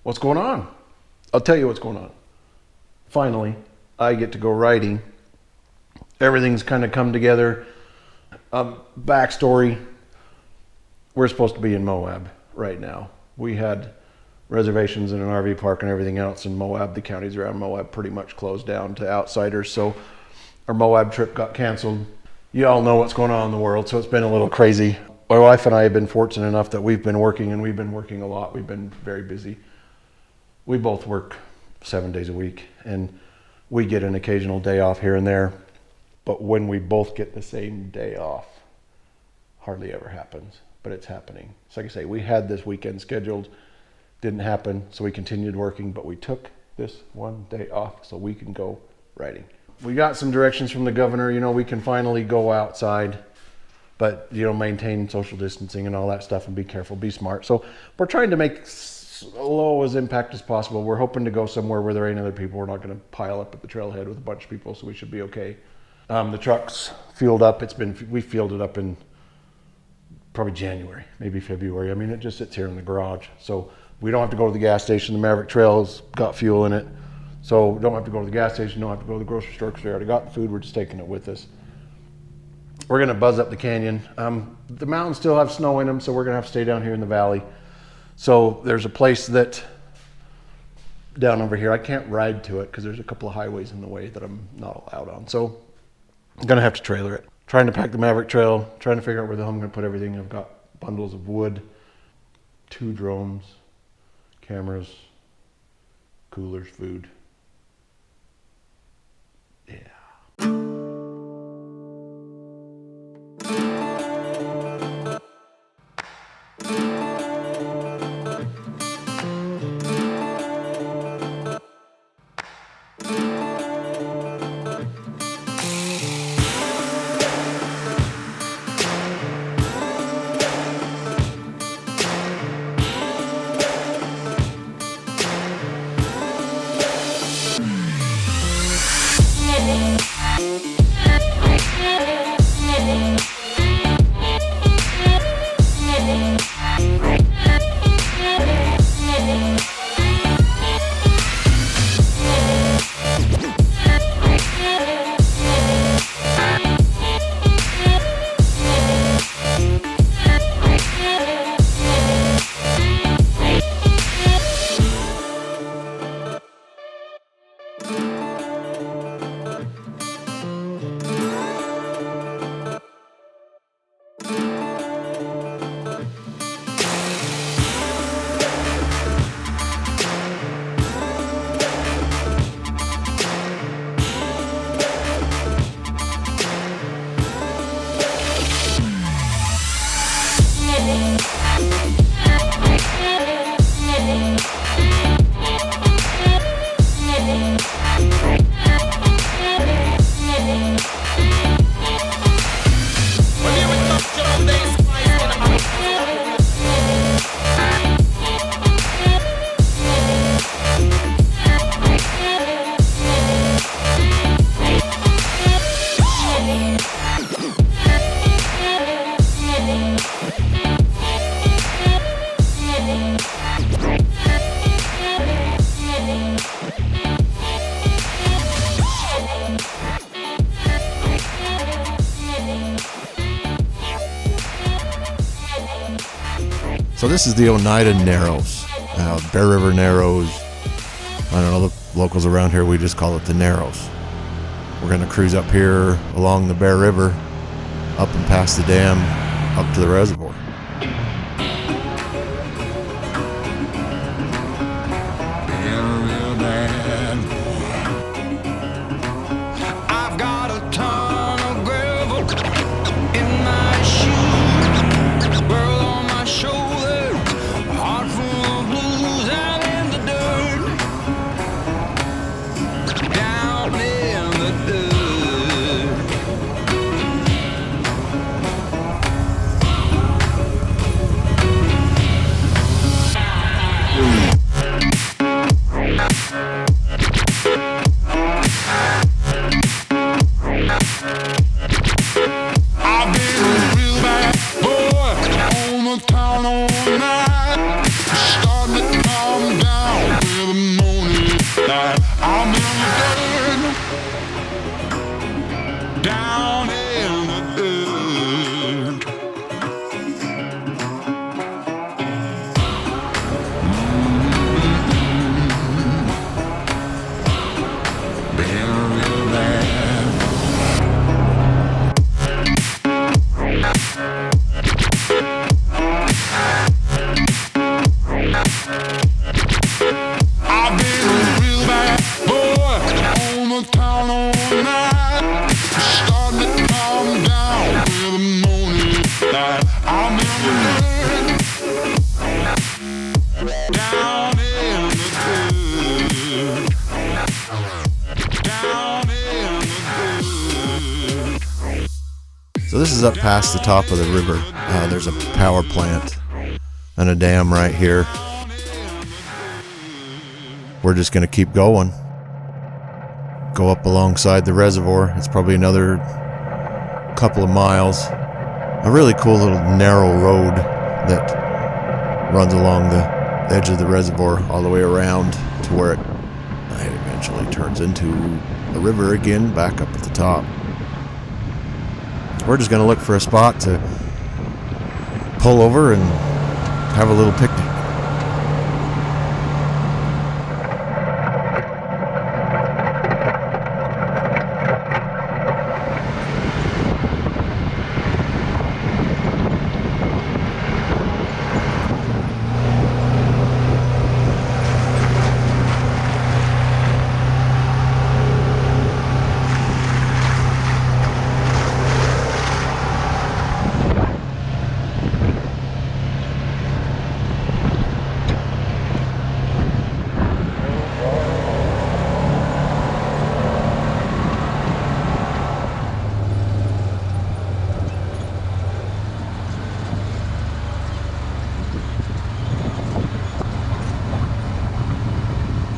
What's going on? I'll tell you what's going on. Finally, I get to go riding. Everything's kind of come together. Backstory, we're supposed to be in Moab right now. We had reservations in an RV park and everything else in Moab. The counties around Moab pretty much closed down to outsiders, so our Moab trip got canceled. You all know what's going on in the world, so it's been a little crazy. My wife and I have been fortunate enough that we've been working, and we've been working a lot. We've been very busy. We both work 7 days a week, and we get an occasional day off here and there. But when we both get the same day off, hardly ever happens, but it's happening. So like I say, we had this weekend scheduled, didn't happen, so we continued working, but we took this one day off so we can go riding. We got some directions from the governor, we can finally go outside, but maintain social distancing and all that stuff and be careful, be smart. So we're trying to make low as impact as possible. We're hoping to go somewhere where there ain't other people. We're not going to pile up at the trailhead with a bunch of people, so we should be okay. The truck's fueled up. We fueled it up in probably January, maybe February. It just sits here in the garage, so we don't have to go to the gas station. The Maverick Trail's got fuel in it, so don't have to go to the gas station, don't have to go to the grocery store because we already got the food. We're just taking it with us. We're going to buzz up the canyon. The mountains still have snow in them, so we're going to have to stay down here in the valley. So there's a place that down over here, I can't ride to it because there's a couple of highways in the way that I'm not allowed on. So I'm going to have to trailer it. Trying to pack the Maverick Trail, trying to figure out where the hell I'm going to put everything. I've got bundles of wood, 2 drones, cameras, coolers, food. Yeah. So this is the Oneida Narrows, Bear River Narrows. I don't know, the locals around here, we just call it the Narrows. We're going to cruise up here along the Bear River, up and past the dam, up to the reservoir. I've got a ton of gravel in my shoes, world on my shoulders, heart full of blues out in the dirt, down in the dirt. down in the dirt, down in the dirt. So this is up past the top of the river. There's a power plant and a dam right here. We're just going to keep going. Go up alongside the reservoir. It's probably another couple of miles. A really cool little narrow road that runs along the edge of the reservoir all the way around to where it eventually turns into a river again, back up at the top. We're just going to look for a spot to pull over and have a little picnic.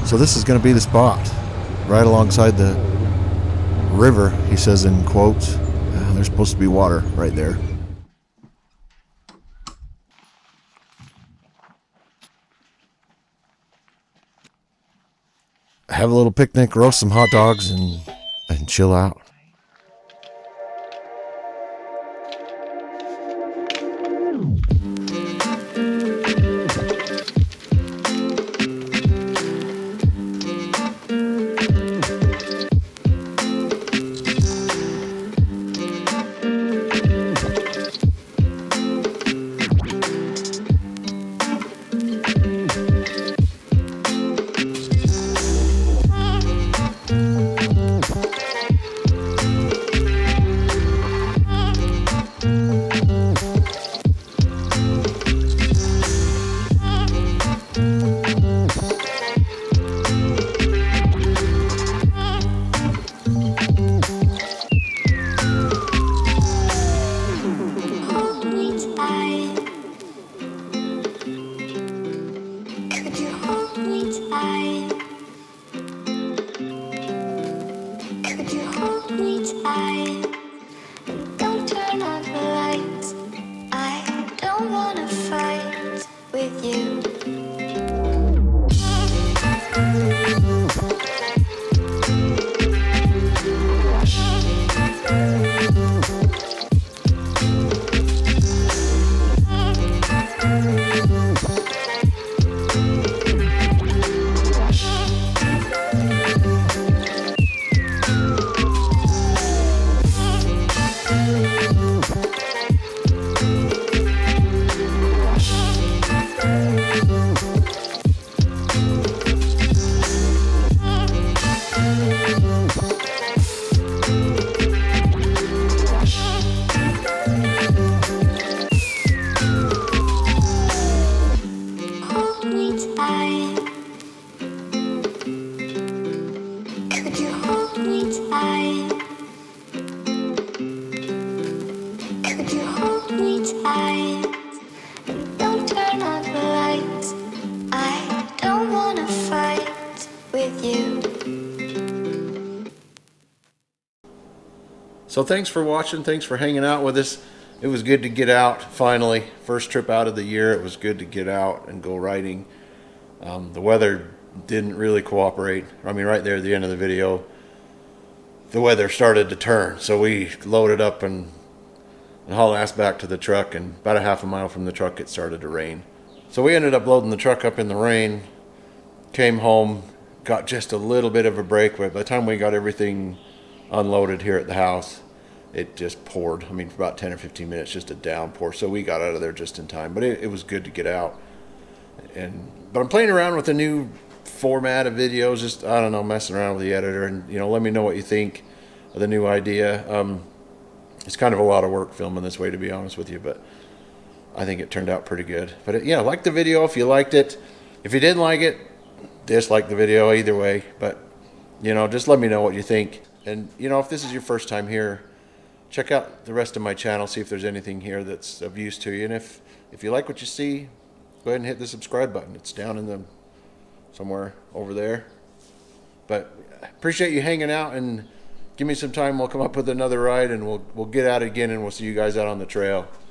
So this is going to be the spot, right alongside the river, he says in quotes. There's supposed to be water right there. Have a little picnic, roast some hot dogs, and chill out. So thanks for watching. Thanks for hanging out with us. It was good to get out finally. First trip out of the year. It was good to get out and go riding. The weather didn't really cooperate. I mean, right there at the end of the video, the weather started to turn. So we loaded up and hauled ass back to the truck, and about a half a mile from the truck, it started to rain. So we ended up loading the truck up in the rain, came home, got just a little bit of a break, but by the time we got everything unloaded here at the house, it just poured. I mean, for about 10 or 15 minutes, just a downpour. So we got out of there just in time, but it was good to get out. But I'm playing around with a new format of videos, just, I don't know, messing around with the editor, and, you know, let me know what you think of the new idea. It's kind of a lot of work filming this way, to be honest with you, but I think it turned out pretty good. But yeah, like the video if you liked it. If you didn't like it, dislike the video either way. But, just let me know what you think. And, if this is your first time here, check out the rest of my channel, see if there's anything here that's of use to you. And if you like what you see, go ahead and hit the subscribe button. It's down in somewhere over there. But appreciate you hanging out, and give me some time. We'll come up with another ride, and we'll get out again, and we'll see you guys out on the trail.